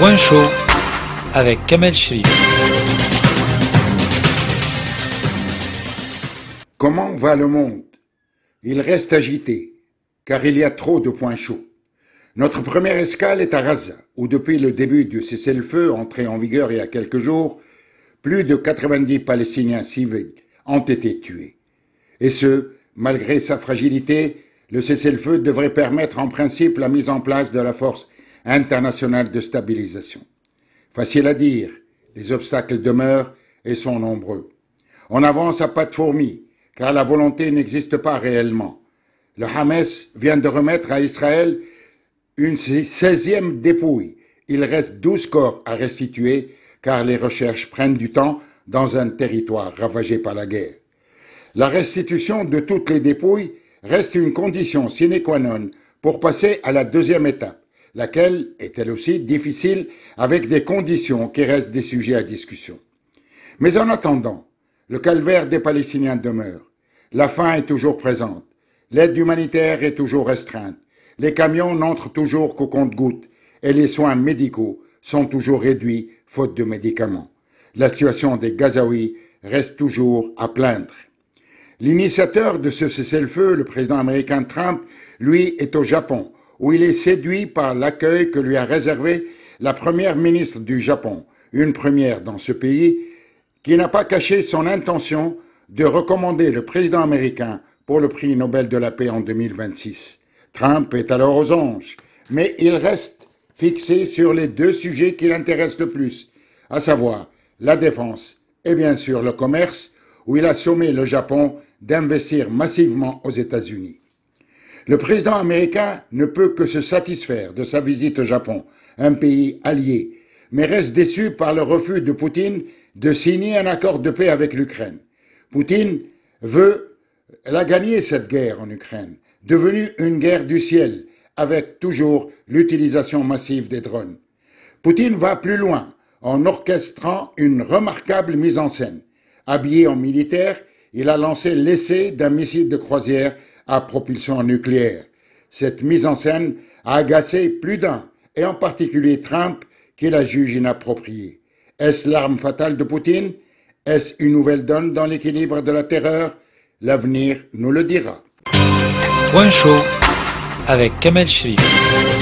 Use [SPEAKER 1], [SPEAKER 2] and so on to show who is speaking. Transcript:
[SPEAKER 1] Point chaud avec Kamel Cherif.
[SPEAKER 2] Comment va le monde? Il reste agité, car il y a trop de points chauds. Notre première escale est à Gaza, où depuis le début du cessez-le-feu, entré en vigueur il y a quelques jours, plus de 90 Palestiniens civils ont été tués. Et ce, malgré sa fragilité, le cessez-le-feu devrait permettre en principe la mise en place de la force internationale de stabilisation. Facile à dire, les obstacles demeurent et sont nombreux. On avance à pas de fourmis, car la volonté n'existe pas réellement. Le Hamas vient de remettre à Israël une 16e dépouille. Il reste 12 corps à restituer, car les recherches prennent du temps dans un territoire ravagé par la guerre. La restitution de toutes les dépouilles reste une condition sine qua non pour passer à la deuxième étape, laquelle est elle aussi difficile avec des conditions qui restent des sujets à discussion. Mais en attendant, le calvaire des Palestiniens demeure. La faim est toujours présente. L'aide humanitaire est toujours restreinte. Les camions n'entrent toujours qu'au compte-gouttes et les soins médicaux sont toujours réduits faute de médicaments. La situation des Gazaouis reste toujours à plaindre. L'initiateur de ce cessez-le-feu, le président américain Trump, lui est au Japon, où il est séduit par l'accueil que lui a réservé la première ministre du Japon, une première dans ce pays, qui n'a pas caché son intention de recommander le président américain pour le prix Nobel de la paix en 2026. Trump est alors aux anges, mais il reste fixé sur les deux sujets qui l'intéressent le plus, à savoir la défense et bien sûr le commerce, où il a sommé le Japon d'investir massivement aux États-Unis. Le président américain ne peut que se satisfaire de sa visite au Japon, un pays allié, mais reste déçu par le refus de Poutine de signer un accord de paix avec l'Ukraine. Poutine veut la gagner, cette guerre en Ukraine, devenue une guerre du ciel, avec toujours l'utilisation massive des drones. Poutine va plus loin en orchestrant une remarquable mise en scène. Habillé en militaire, il a lancé l'essai d'un missile de croisière à propulsion nucléaire. Cette mise en scène a agacé plus d'un, et en particulier Trump, qui la juge inappropriée. Est-ce l'arme fatale de Poutine? Est-ce une nouvelle donne dans l'équilibre de la terreur? L'avenir nous le dira.
[SPEAKER 1] Point chaud avec Kamel Cherif.